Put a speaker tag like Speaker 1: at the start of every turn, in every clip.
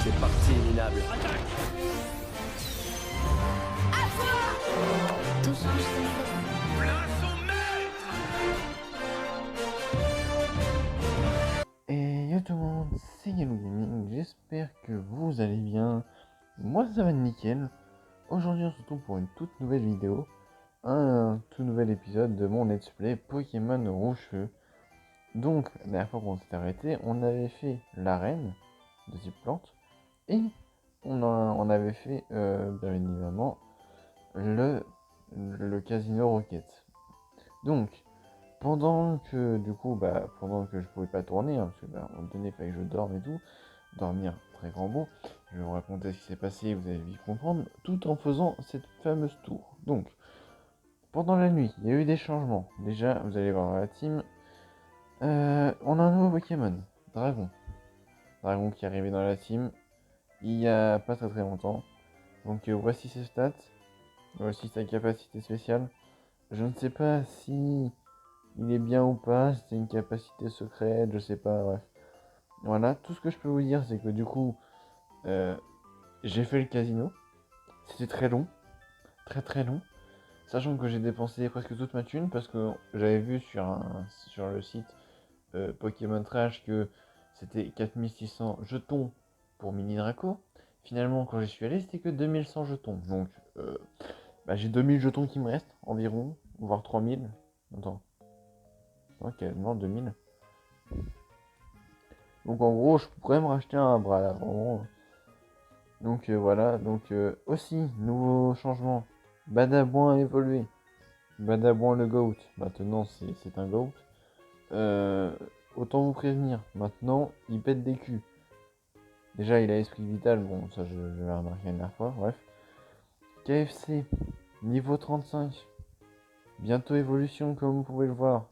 Speaker 1: C'est parti, minable.
Speaker 2: Tout change sans cesse.
Speaker 3: Et yo tout le monde, c'est Yellow Gaming, j'espère que vous allez bien. Moi ça va nickel. Aujourd'hui on se retrouve pour une toute nouvelle vidéo, un tout nouvel épisode de mon let's play Pokémon Rouge-Feu. Donc la dernière fois qu'on s'est arrêté, on avait fait l'arène de type plante et on avait fait bien évidemment le casino Rocket. Donc pendant que je pouvais pas tourner, parce que à un moment donné il fallait que je dorme et tout, dormir très grand mot, je vais vous raconter ce qui s'est passé, vous allez vite comprendre, tout en faisant cette fameuse tour. Donc, pendant la nuit, il y a eu des changements. Déjà, vous allez voir la team, on a un nouveau Pokémon, Dragon. Dragon qui est arrivé dans la team il y a pas très longtemps. Donc voici ses stats, voici sa capacité spéciale. Je ne sais pas si il est bien ou pas, c'est une capacité secrète, je sais pas, bref. Voilà, tout ce que je peux vous dire, c'est que du coup, j'ai fait le casino. C'était très long, très long. Sachant que j'ai dépensé presque toute ma thune, parce que j'avais vu sur le site Pokémon Trash que c'était 4600 jetons pour Mini Draco. Finalement, quand j'y suis allé, c'était que 2100 jetons. Donc, j'ai 2000 jetons qui me restent, environ, voire 3000. Attends. Ok, non, 2000. Donc en gros, je pourrais me racheter un bras là, vraiment. Donc voilà, donc aussi, nouveau changement. Badabouin a évolué. Badabouin le GOAT. Maintenant, c'est un GOAT. Autant vous prévenir, maintenant, il pète des culs. Déjà, il a esprit vital, bon, ça je l'ai remarqué la dernière fois, bref. KFC, niveau 35. Bientôt évolution, comme vous pouvez le voir.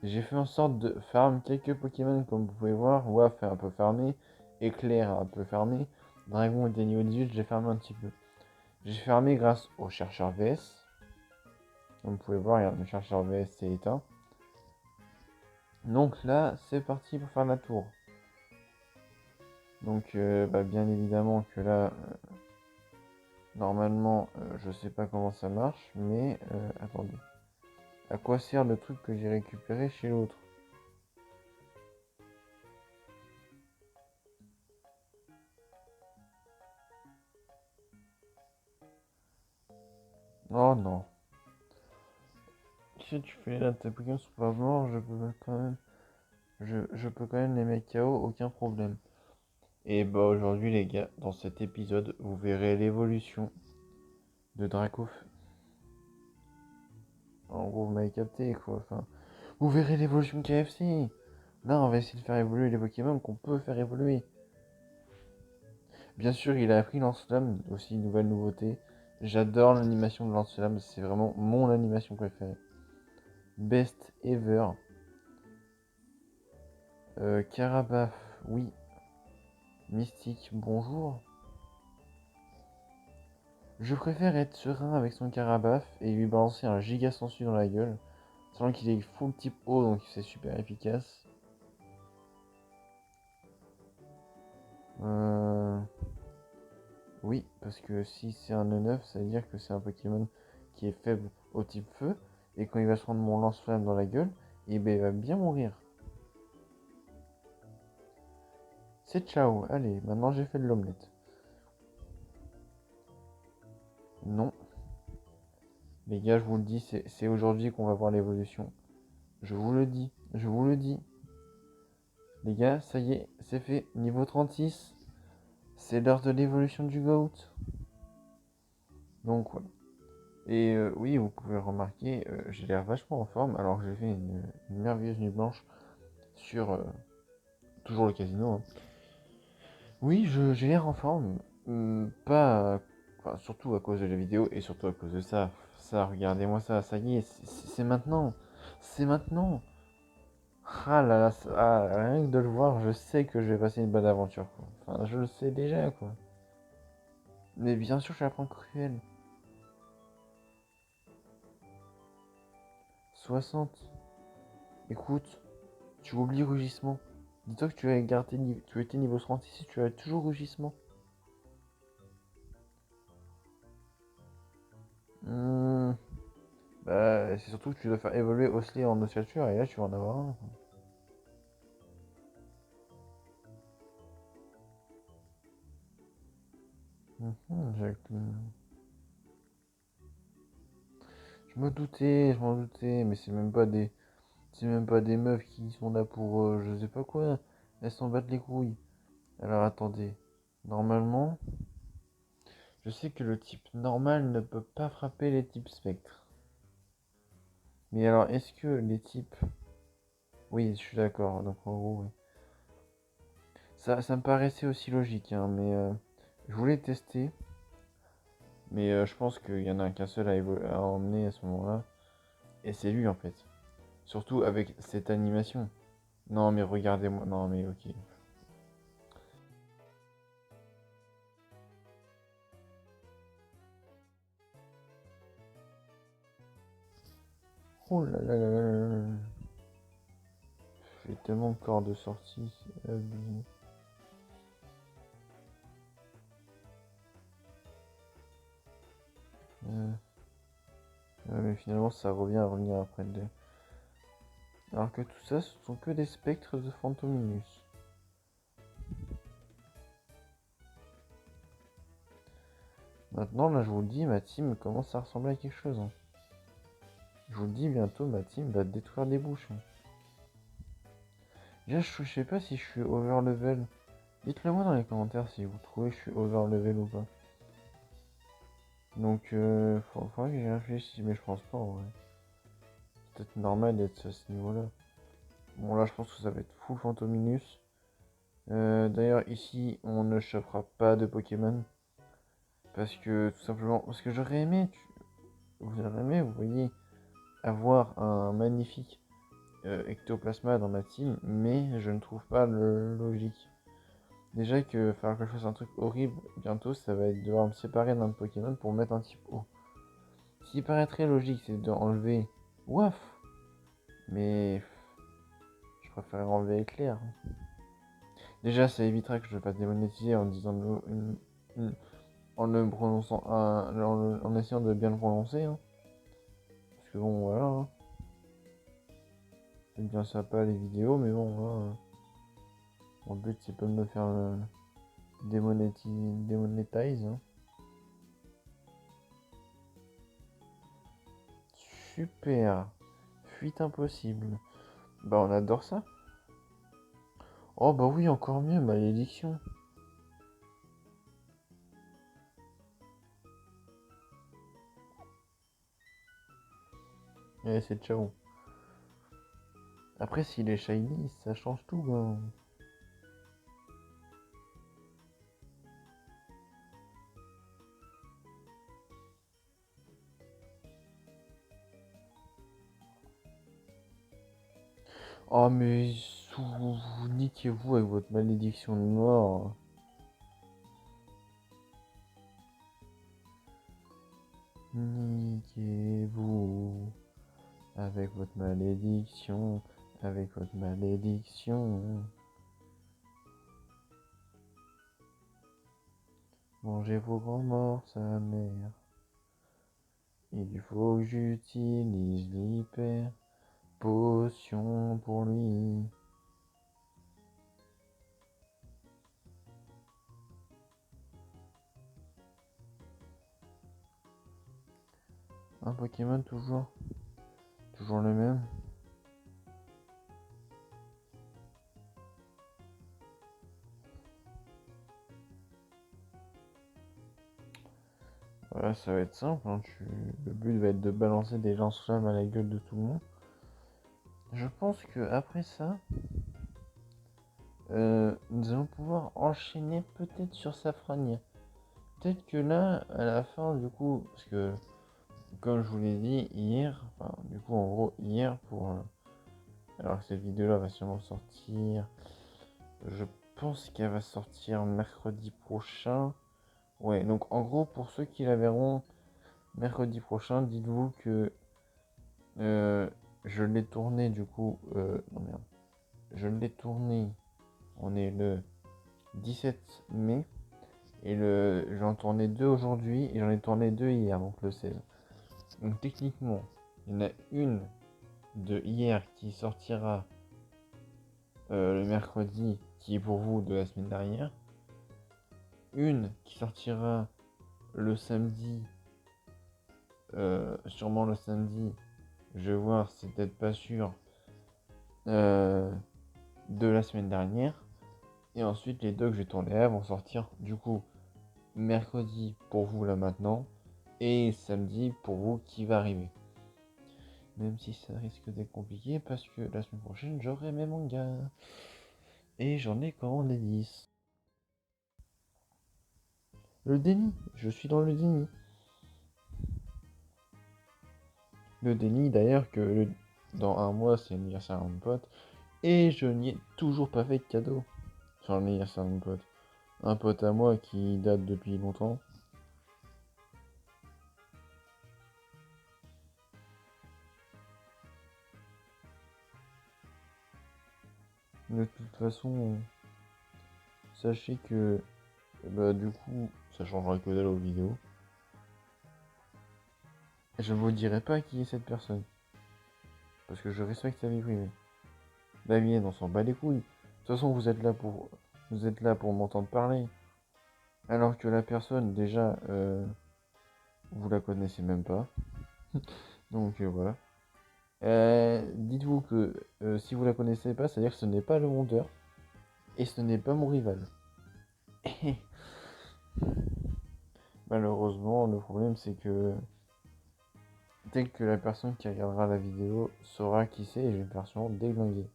Speaker 3: J'ai fait en sorte de farm quelques Pokémon comme vous pouvez voir. Waf est un peu farmé. Éclair un peu farmé. Dragon était niveau 18, j'ai farmé un petit peu. J'ai farmé grâce au chercheur VS. Comme vous pouvez voir, regarde, le chercheur VS s'est éteint. Donc là, c'est parti pour faire la tour. Donc bien évidemment que là, normalement, je sais pas comment ça marche, mais attendez. À quoi sert le truc que j'ai récupéré chez l'autre? Oh non. Si tu fais là, tes Pokémon sont pas morts, je peux quand même les mettre KO, aucun problème. Et bah aujourd'hui les gars, dans cet épisode, vous verrez l'évolution de Dracofeu. En gros, vous m'avez capté quoi, enfin... Vous verrez l'évolution de KFC. Là, on va essayer de faire évoluer les Pokémon qu'on peut faire évoluer. Bien sûr, il a appris Lance-Flamme, aussi une nouvelle nouveauté. J'adore l'animation de Lance-Flamme, c'est vraiment mon animation préférée. Best ever. Carabaf, oui. Mystique, bonjour. Je préfère être serein avec son Carabaf et lui balancer un giga sensu dans la gueule. Sachant qu'il est full type eau, donc c'est super efficace. Oui, parce que si c'est un E9, ça veut dire que c'est un Pokémon qui est faible au type feu. Et quand il va se prendre mon lance-flamme dans la gueule, il va bien mourir. C'est ciao, allez, maintenant j'ai fait de l'omelette. Non. Les gars, je vous le dis, c'est aujourd'hui qu'on va voir l'évolution. Je vous le dis, je vous le dis. Les gars, ça y est, c'est fait. Niveau 36, c'est l'heure de l'évolution du GOAT. Donc voilà. Et oui, vous pouvez remarquer, j'ai l'air vachement en forme alors que j'ai fait une merveilleuse nuit blanche sur toujours le casino. Hein. Oui, j'ai l'air en forme. Pas. Enfin, surtout à cause de la vidéo et surtout à cause de ça. Ça, regardez-moi ça, ça y est, c'est maintenant. C'est maintenant. Ah là là, rien que de le voir, je sais que je vais passer une bonne aventure, quoi. Enfin, je le sais déjà, quoi. Mais bien sûr, je la prends cruelle. 60. Écoute, tu oublies rugissement. Dis-toi que tu étais niveau 36 et tu as toujours rugissement. Hmm, Bah, c'est surtout que tu dois faire évoluer Osley en ossature et là tu vas en avoir un. Mhm, je m'en doutais, mais c'est même pas des meufs qui sont là pour je sais pas quoi. Elles s'en battent les couilles. Alors attendez, normalement, je sais que le type normal ne peut pas frapper les types spectres. Mais alors, est-ce que les types... Oui, je suis d'accord, donc en gros, oui. Ça me paraissait aussi logique, hein, mais je voulais tester, mais je pense qu'il y en a qu'un seul à emmener à ce moment-là, et c'est lui en fait. Surtout avec cette animation. Non, mais regardez-moi, non, mais ok. Oh là là là là là là. J'ai tellement de corps de sortie, c'est abusé. Euh, mais finalement, ça revient à revenir après le... Alors que tout ça, ce sont que des spectres de Phantominus. Maintenant, là, je vous le dis, ma team commence à ressembler à quelque chose, hein. Je vous le dis, bientôt, ma team va détruire des bouches, hein. Déjà, je sais pas si je suis over level. Dites-le moi dans les commentaires si vous trouvez que je suis over level ou pas. Donc, faudrait que j'y réfléchisse, mais je pense pas en vrai. C'est peut-être normal d'être à ce niveau-là. Bon, là, je pense que ça va être full Phantominus. D'ailleurs, ici, on ne chopera pas de Pokémon. Parce que, tout simplement, parce que j'aurais aimé, vous voyez, avoir un magnifique Ectoplasma dans ma team, mais je ne trouve pas le logique. Déjà que faire que je fasse un truc horrible bientôt, ça va être devoir me séparer d'un Pokémon pour mettre un type haut. Ce qui paraît très logique, c'est d'enlever Waf, mais je préfère enlever Éclair. Déjà, ça évitera que je me fasse démonétiser en disant en le prononçant en essayant de bien le prononcer, hein. Parce que bon, voilà, hein. C'est bien sympa les vidéos, mais bon, voilà, mon but c'est pas de me faire démonétise, hein. Super. Fuite impossible. Bah on adore ça. Oh bah oui, encore mieux, malédiction. Allez, c'est ciao. Après, s'il est shiny, ça change tout, hein. Oh mais niquez-vous avec votre malédiction de mort. Niquez-vous avec votre malédiction. Avec votre malédiction. Mangez vos grands morts, sa mère. Il faut que j'utilise l'hyper potion pour lui. Un Pokémon toujours. Toujours le même. Voilà, ça va être simple, hein. Le but va être de balancer des lance-flammes à la gueule de tout le monde. Je pense que après ça, nous allons pouvoir enchaîner peut-être sur Safrania. Peut-être que là, à la fin, du coup, parce que comme je vous l'ai dit hier, enfin, du coup, en gros, hier, alors que cette vidéo-là va sûrement sortir, je pense qu'elle va sortir mercredi prochain. Ouais, donc en gros, pour ceux qui la verront mercredi prochain, dites-vous que euh, je l'ai tourné, du coup, non merde, je l'ai tourné On est le 17 mai. Et j'en tournais 2 aujourd'hui et j'en ai tourné 2 hier, donc le 16. Donc techniquement, il y en a une de hier qui sortira le mercredi, qui est pour vous de la semaine dernière. Une qui sortira le samedi, sûrement le samedi, je vais voir, c'est peut-être pas sûr, de la semaine dernière. Et ensuite, les deux que j'ai tourné là vont sortir du coup mercredi pour vous là maintenant et samedi pour vous qui va arriver. Même si ça risque d'être compliqué parce que la semaine prochaine j'aurai mes mangas. Et j'en ai commandé 10. Le déni, je suis dans le déni. Le déni d'ailleurs que dans un mois c'est l'anniversaire de mon pote. Et je n'y ai toujours pas fait de cadeau sur l'anniversaire de mon pote. Un pote à moi qui date depuis longtemps. De toute façon, sachez que bah, du coup, ça changera que dalle aux vidéos. Je ne vous dirai pas qui est cette personne. Parce que je respecte sa vie privée. La mienne, on s'en bat les couilles. De toute façon, vous êtes là pour m'entendre parler. Alors que la personne, déjà, vous la connaissez même pas. Donc voilà. Dites-vous que si vous la connaissez pas, c'est-à-dire que ce n'est pas le monteur. Et ce n'est pas mon rival. Malheureusement, le problème c'est que dès que la personne qui regardera la vidéo saura qui c'est, je vais me faire sûrement déglinguer.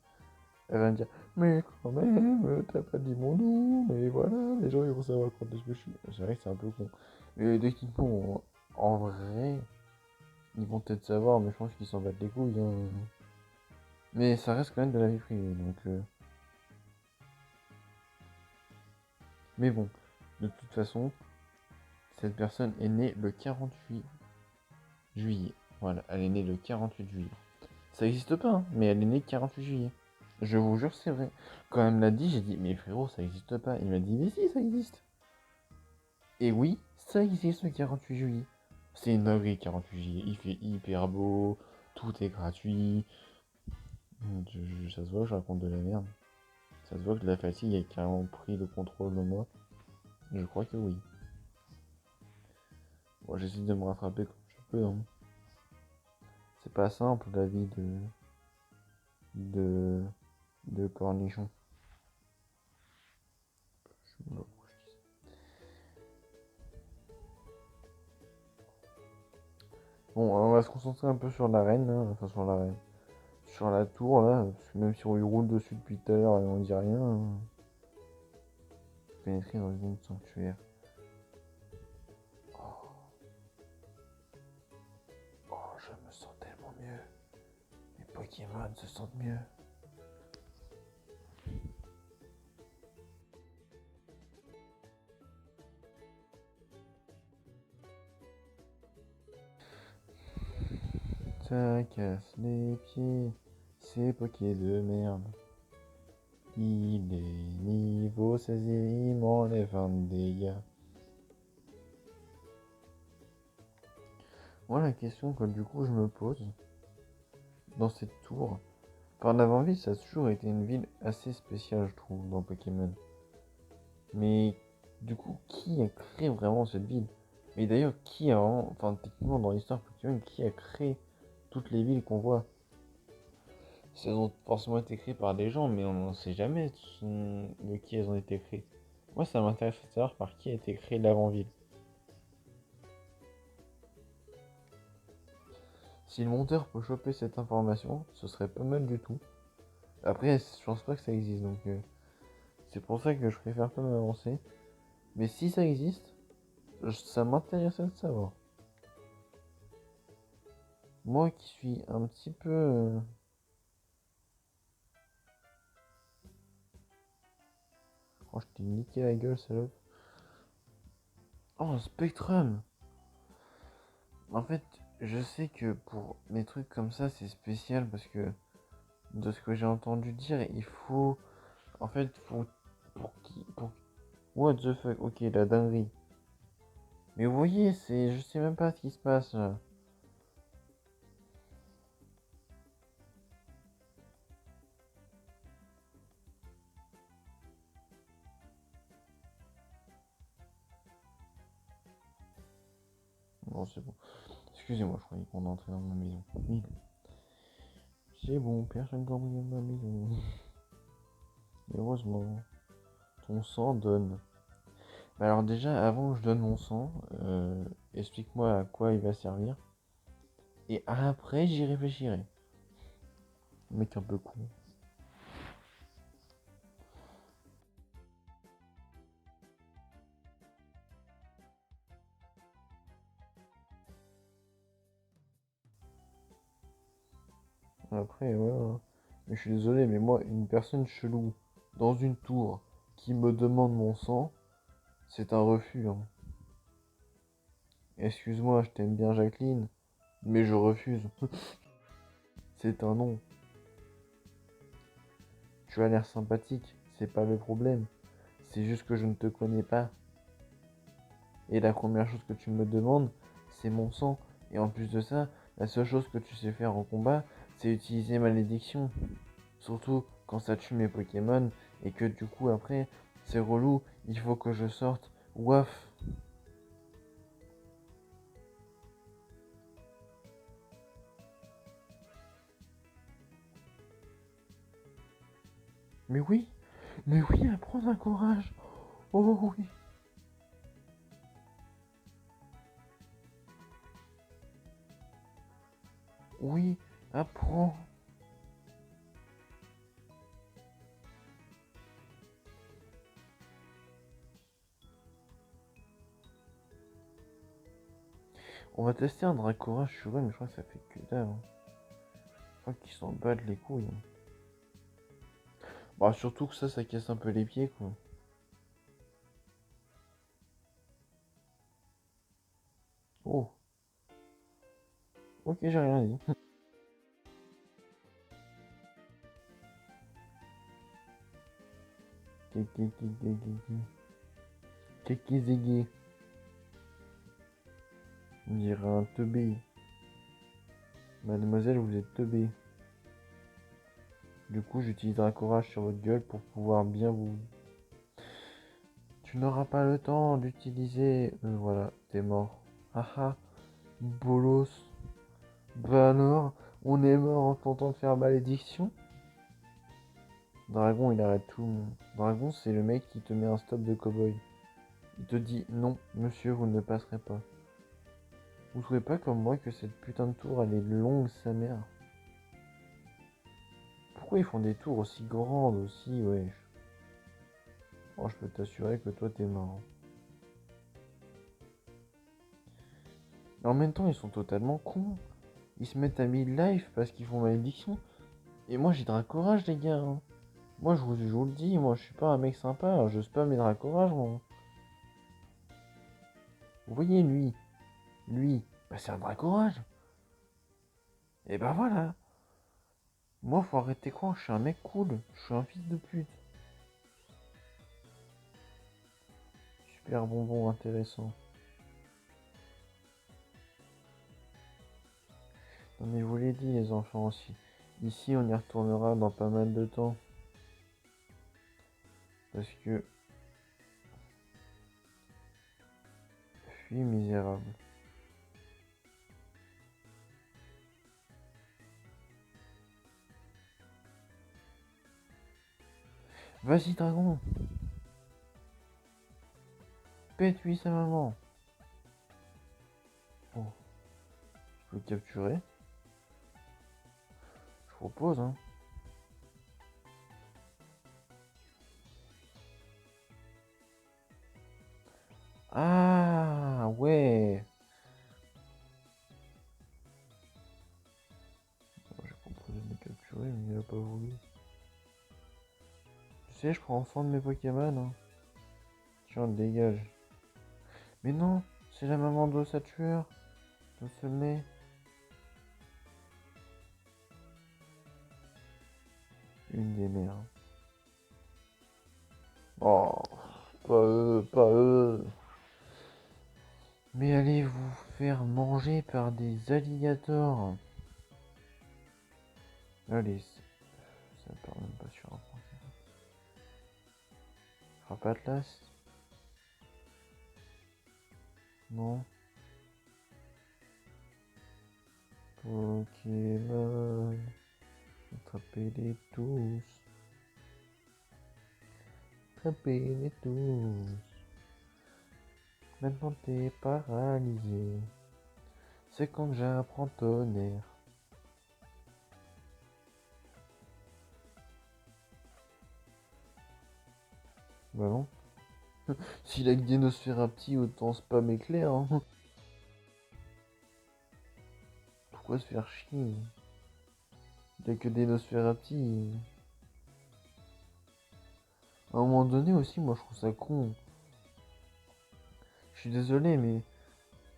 Speaker 3: Elle va me dire, mais quand même, t'as pas dit mon nom, mais voilà, les gens ils vont savoir quand est-ce que je suis. C'est vrai que c'est un peu con. Mais techniquement, en vrai, ils vont peut-être savoir, mais je pense qu'ils s'en battent les couilles. Hein. Mais ça reste quand même de la vie privée, donc. Mais bon, de toute façon, cette personne est née le 48 juillet. Voilà, elle est née le 48 juillet. Ça existe pas, hein, mais elle est née le 48 juillet. Je vous jure, c'est vrai. Quand elle me l'a dit, j'ai dit, mais frérot, ça existe pas. Il m'a dit, mais si, ça existe. Et oui, ça existe le 48 juillet. C'est une dinguerie, 48 juillet. Il fait hyper beau, tout est gratuit. Ça se voit que je raconte de la merde. Ça se voit que la fatigue a carrément pris le contrôle de moi. Je crois que oui. Bon, j'essaie de me rattraper comme je peux. Hein. C'est pas simple la vie de, de cornichon. Bon, on va se concentrer un peu sur l'arène, hein. Enfin sur l'arène. Sur la tour là, parce que même si on lui roule dessus depuis tout à l'heure et on dit rien, hein. Pénétrer dans une sanctuaire. Oh, oh, je me sens tellement mieux. Mes Pokémon se sentent mieux. Ça casse les pieds, c'est Poké de merde. Il est niveau 16 et il m'enlève un dégâts. Moi la question que du coup je me pose dans cette tour, par Navanville ça a toujours été une ville assez spéciale je trouve dans Pokémon. Mais du coup qui a créé vraiment cette ville? Mais d'ailleurs qui a vraiment, enfin techniquement dans l'histoire Pokémon, qui a créé toutes les villes qu'on voit? Elles ont forcément été créées par des gens, mais on ne sait jamais de qui elles ont été créées. Moi, ça m'intéresse de savoir par qui a été créée l'avant-ville. Si le monteur peut choper cette information, ce serait pas mal du tout. Après, je pense pas que ça existe, donc c'est pour ça que je préfère pas m'avancer. Mais si ça existe, ça m'intéresserait de savoir. Moi qui suis un petit peu... Oh, je t'ai niqué la gueule, salope. Oh, Spectrum! En fait, je sais que pour les trucs comme ça, c'est spécial parce que de ce que j'ai entendu dire, il faut En fait, pour qui, pour, what the fuck, ok, la dinguerie. Mais vous voyez, je sais même pas ce qui se passe là. Bon, c'est bon. Excusez-moi, je croyais qu'on entrait dans ma maison. Oui, c'est bon, personne cambriole ma maison. Heureusement, ton sang donne. Bah alors déjà, avant que je donne mon sang, explique-moi à quoi il va servir. Et après, j'y réfléchirai. Mec un peu con. Après, ouais, hein. Mais je suis désolé, mais moi, une personne chelou dans une tour qui me demande mon sang, c'est un refus, hein. Excuse-moi, je t'aime bien, Jacqueline, mais je refuse. C'est un non. Tu as l'air sympathique, c'est pas le problème. C'est juste que je ne te connais pas. Et la première chose que tu me demandes, c'est mon sang. Et en plus de ça, la seule chose que tu sais faire en combat, c'est utiliser malédiction. Surtout quand ça tue mes Pokémon et que du coup après, c'est relou, il faut que je sorte. Waf. Mais mais oui, apprendre un courage. Oh oui, oui, apprends. On va tester un Dracourage sur eux, mais je crois que ça fait que dalle, hein. Je crois qu'ils s'en battent les couilles, hein. Bah surtout que ça casse un peu les pieds, quoi. Oh, ok, j'ai rien dit. Kiki, kiki, kiki. Kiki ziggy. On dirait un teubé. Mademoiselle, vous êtes teubé. Du coup, j'utiliserai un courage sur votre gueule pour pouvoir bien vous... Tu n'auras pas le temps d'utiliser... voilà, t'es mort. Haha, bolos. Bah alors, on est mort en tentant de faire malédiction. Dragon, il arrête tout. Dragon, c'est le mec qui te met un stop de cowboy. Il te dit non, monsieur, vous ne passerez pas. Vous trouvez pas comme moi que cette putain de tour, elle est longue, sa mère? Pourquoi ils font des tours aussi grandes aussi, wesh? Oh, je peux t'assurer que toi, t'es mort. Mais en même temps, ils sont totalement cons. Ils se mettent à 1000 life parce qu'ils font malédiction. Et moi, j'ai Dracourage, les gars, hein. Moi, je vous le dis, moi, je suis pas un mec sympa, hein. Je spam mes Dracourage, moi. Vous voyez, lui, bah, c'est un Dracourage. Et bah voilà. Moi, faut arrêter quoi? Je suis un mec cool. Je suis un fils de pute. Super bonbon intéressant. Non mais je vous l'ai dit les enfants aussi. Ici on y retournera dans pas mal de temps. Parce que je suis misérable. Vas-y dragon. Pète-lui sa maman. Bon, je peux le capturer. Je propose hein. Ah ouais. J'ai proposé de le capturer mais il a pas voulu. Tu sais je prends soin de mes Pokémon hein. Tiens dégage. Mais non, c'est la maman d'Ossatueur. D'Osselnay. Une des mères. Oh, pas eux, pas eux. Mais allez vous faire manger par des alligators. Allez, ça part même pas sur un point. Frappe Atlas. Non. Pokémon. Attrapez-les tous. Attrapez-les tous. Maintenant t'es paralysé. C'est quand que j'apprends tonnerre. Bah non. S'il a que des Nosferapti, autant spam éclair. Hein. Pourquoi se faire chier? Il a que des Nosferapti. À un moment donné aussi, moi je trouve ça con. Je suis désolé, mais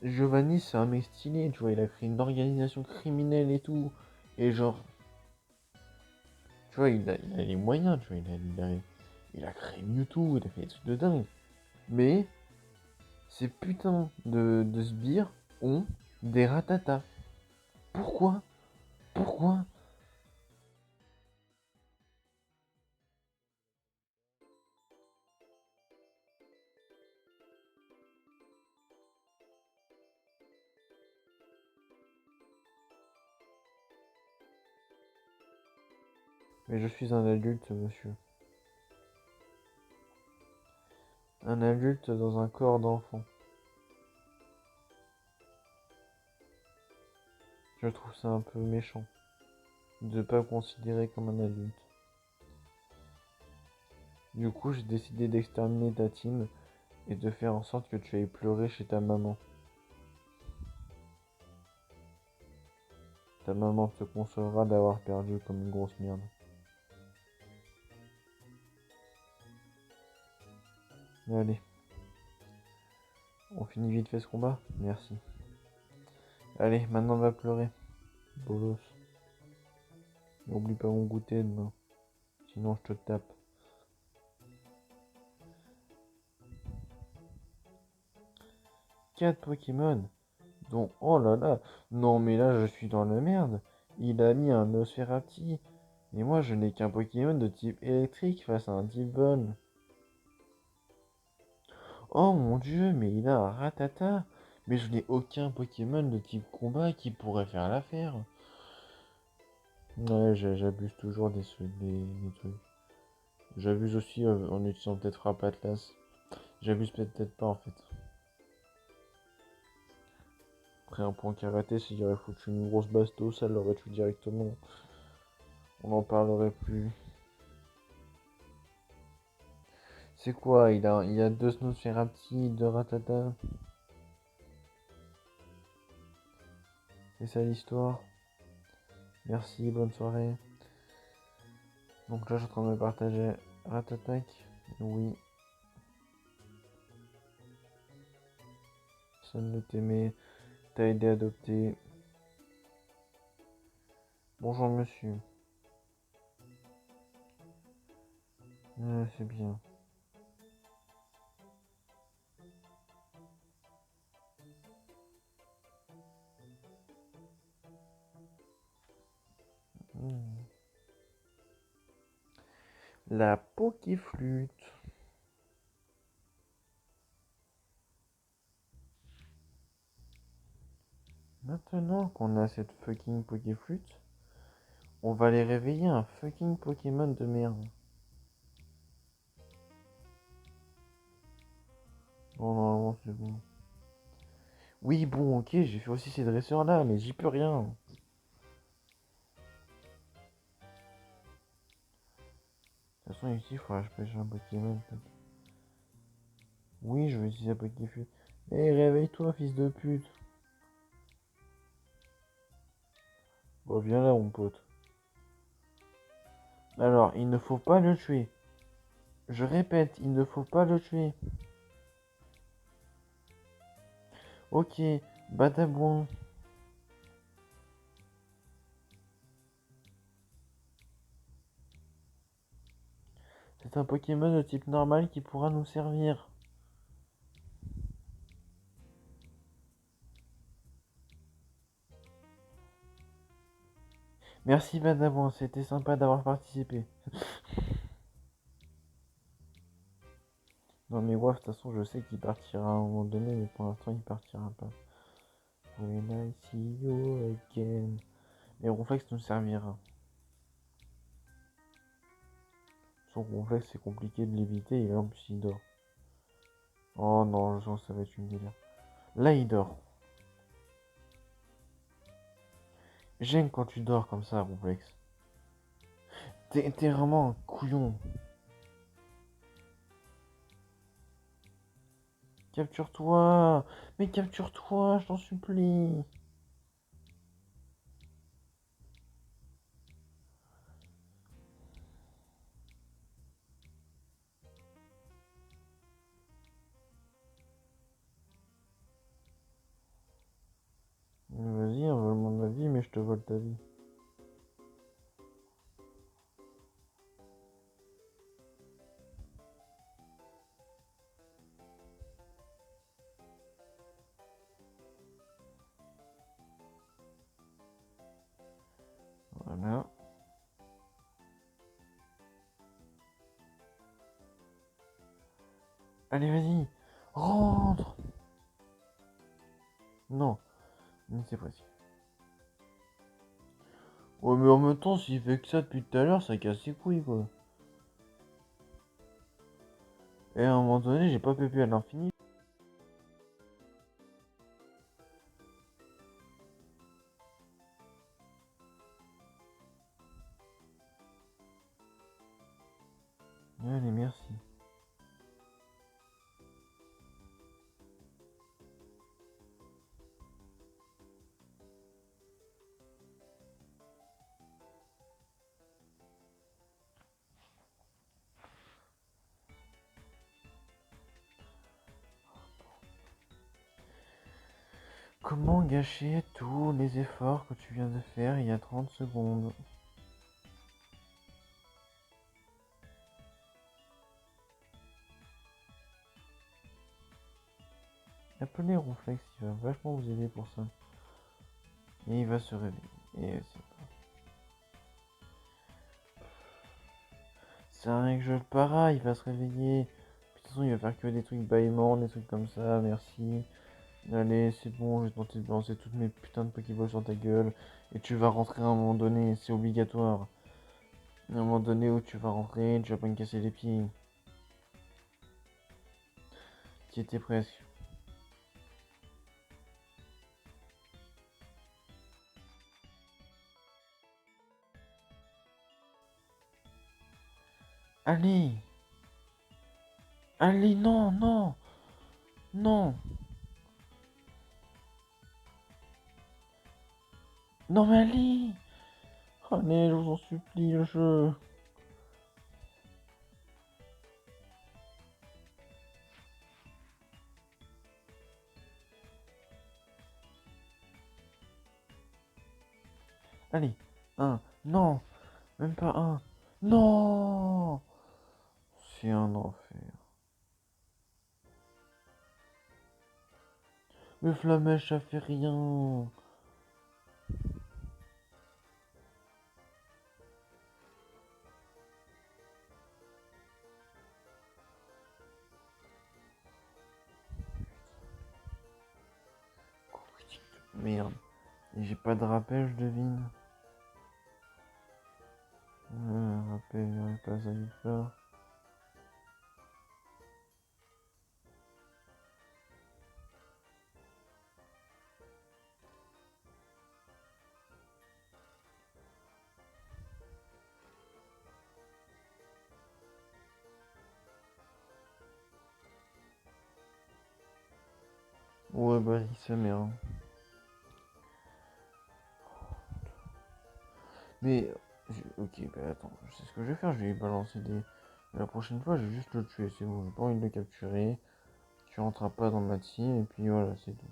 Speaker 3: Giovanni c'est un mec stylé, tu vois, il a créé une organisation criminelle et tout. Et genre, tu vois, il a les moyens, tu vois, il a créé Mewtwo, il a fait des trucs de dingue. Mais ces putains de sbires ont des ratatas. Pourquoi? Pourquoi? Mais je suis un adulte, monsieur. Un adulte dans un corps d'enfant. Je trouve ça un peu méchant de pas me considérer comme un adulte. Du coup, j'ai décidé d'exterminer ta team et de faire en sorte que tu ailles pleurer chez ta maman. Ta maman te consolera d'avoir perdu comme une grosse merde. Allez, on finit vite fait ce combat? Merci. Allez, maintenant on va pleurer. Bolos. N'oublie pas mon goûter demain. Sinon je te tape. 4 Pokémon. Donc, oh là là. Non mais là je suis dans la merde. Il a mis un Nosferati. Et moi je n'ai qu'un Pokémon de type électrique face à un type Ball. Oh mon dieu, mais il a un Ratata. Mais je n'ai aucun Pokémon de type combat qui pourrait faire l'affaire. Ouais, j'abuse toujours des trucs. J'abuse aussi en utilisant peut-être Frappe Atlas. J'abuse peut-être pas en fait. Après un point karaté, s'il aurait foutu une grosse basto, ça l'aurait tué directement. On n'en parlerait plus. C'est quoi? Il a deux Snosferapti, deux Ratata. C'est ça l'histoire. Merci, bonne soirée. Donc là, je suis en train de me partager Ratatak. Oui, personne ne t'aimait. T'as aidé à adopter. Bonjour monsieur. C'est bien. Hmm. La Pokéflûte. Maintenant qu'on a cette fucking Pokéflûte, on va aller réveiller un fucking Pokémon de merde. Bon, normalement c'est bon. Oui, bon, ok, j'ai fait aussi ces dresseurs là, mais j'y peux rien. De toute façon, ici, il faudra que je pêche un Pokémon peut-être. Oui, je vais utiliser un Pokéflûte. Eh, réveille-toi, fils de pute. Bon, viens là, mon pote. Alors, il ne faut pas le tuer. Je répète, il ne faut pas le tuer. Ok, Badabouin. c'est un Pokémon de type normal qui pourra nous servir. Merci Badabouin, c'était sympa d'avoir participé. Non mais Waf, de toute façon je sais qu'il partira à un moment donné, mais pour l'instant il partira pas. When I see you again. Mais Ronflex nous servira. Son Ronflex c'est compliqué de l'éviter et là en plus il dort. Oh non, je sens que ça va être une délire. Là il dort. J'aime quand tu dors comme ça, Ronflex. T'es vraiment un couillon. Capture-toi. Mais capture-toi, je t'en supplie. Vas-y, vole-moi ma vie, mais je te vole ta vie. Voilà. Allez, vas-y. Rentre. Non, mais c'est précis. Ouais, mais en même temps, s'il fait que ça depuis tout à l'heure, ça casse ses couilles, quoi. Et à un moment donné, j'ai pas pépé à l'infini. Allez, merci. Comment gâcher tous les efforts que tu viens de faire il y a 30 secondes? Appelez Ronflex, il va vachement vous aider pour ça. Et il va se réveiller. Et c'est un règle para, il va se réveiller. Puis, de toute façon, il va faire que des trucs bâillements, des trucs comme ça, merci. Allez, c'est bon, je vais tenter de balancer toutes mes putains de Pokéballs sur ta gueule. Et tu vas rentrer à un moment donné, c'est obligatoire. À un moment donné où tu vas rentrer, tu vas pas me casser les pieds. Tu étais presque. Allez! Allez, non, non! Non! Non mais allez! Allez, je vous en supplie, le jeu! Allez! Un! Non! Même pas un! Non! C'est un enfer. Le flamèche, ça fait rien! Merde. Et j'ai pas de rappel, je devine. Rappel, j'aurais pas ça vite faire. Ouais, bah, il se met, hein. Mais, ok, bah attends, je sais ce que je vais faire, je vais lui balancer des... La prochaine fois, je vais juste le tuer, c'est bon, j'ai pas envie de le capturer. Tu rentreras pas dans ma team, et puis voilà, c'est tout.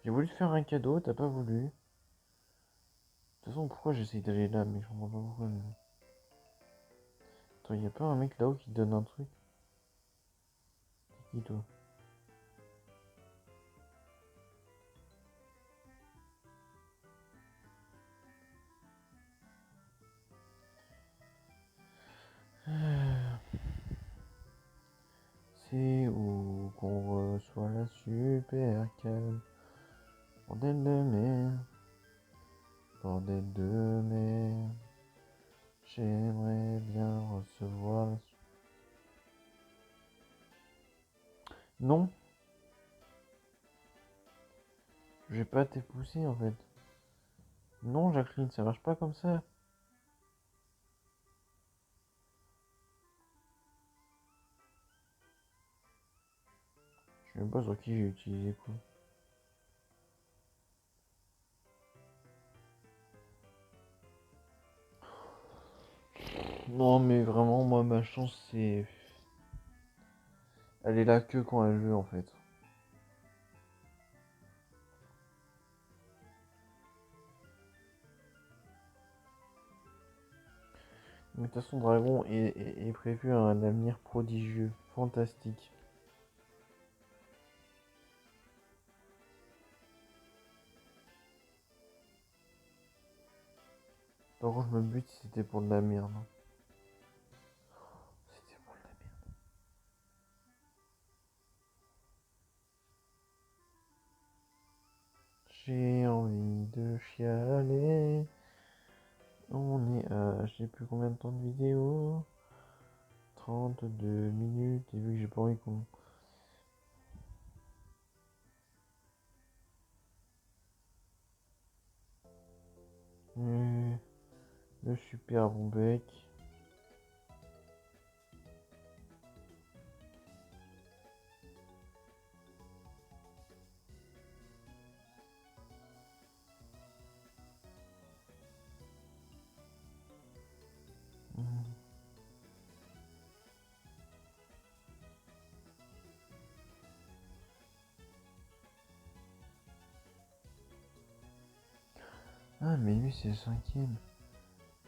Speaker 3: J'ai voulu te faire un cadeau, t'as pas voulu. De toute façon, pourquoi j'essaye d'aller là, mais je comprends pas pourquoi. Attends, y'a pas un mec là-haut qui donne un truc? C'est qui toi? C'est où qu'on reçoit la super calme. Bordel de merde. Bordel de merde. J'aimerais bien recevoir la Non, je vais pas t'épouser en fait. Non, Jacqueline, ça marche pas comme ça. Je sais même pas sur qui j'ai utilisé quoi. Non, mais vraiment, moi, ma chance, c'est. Elle est là que quand elle veut en fait. Mutation Dragon est prévu à un avenir prodigieux, fantastique. Par contre, je me bute si c'était pour de la merde. C'était pour de la merde. J'ai envie de chialer. On est à je sais plus combien de temps de vidéo. 32 minutes. Et vu que j'ai pas envie qu'on. Le super bon bec. Ah, mais lui, c'est le 5ème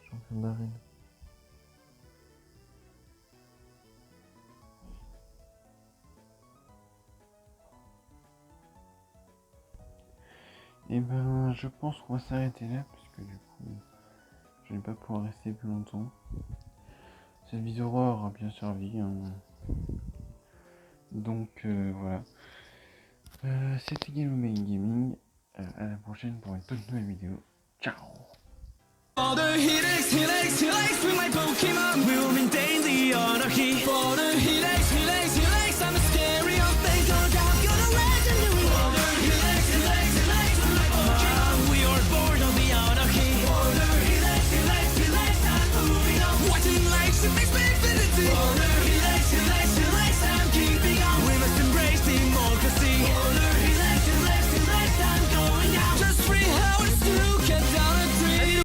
Speaker 3: champion d'arène. Et ben, je pense qu'on va s'arrêter là, parce que du coup, je vais pas pouvoir rester plus longtemps. Cette vidéo aura bien servi. Hein. Donc, voilà. C'était Game Gaming. À la prochaine pour une toute nouvelle vidéo. Ciao! For the Helix with my Pokemon, we'll maintain the anarchy. For the Helix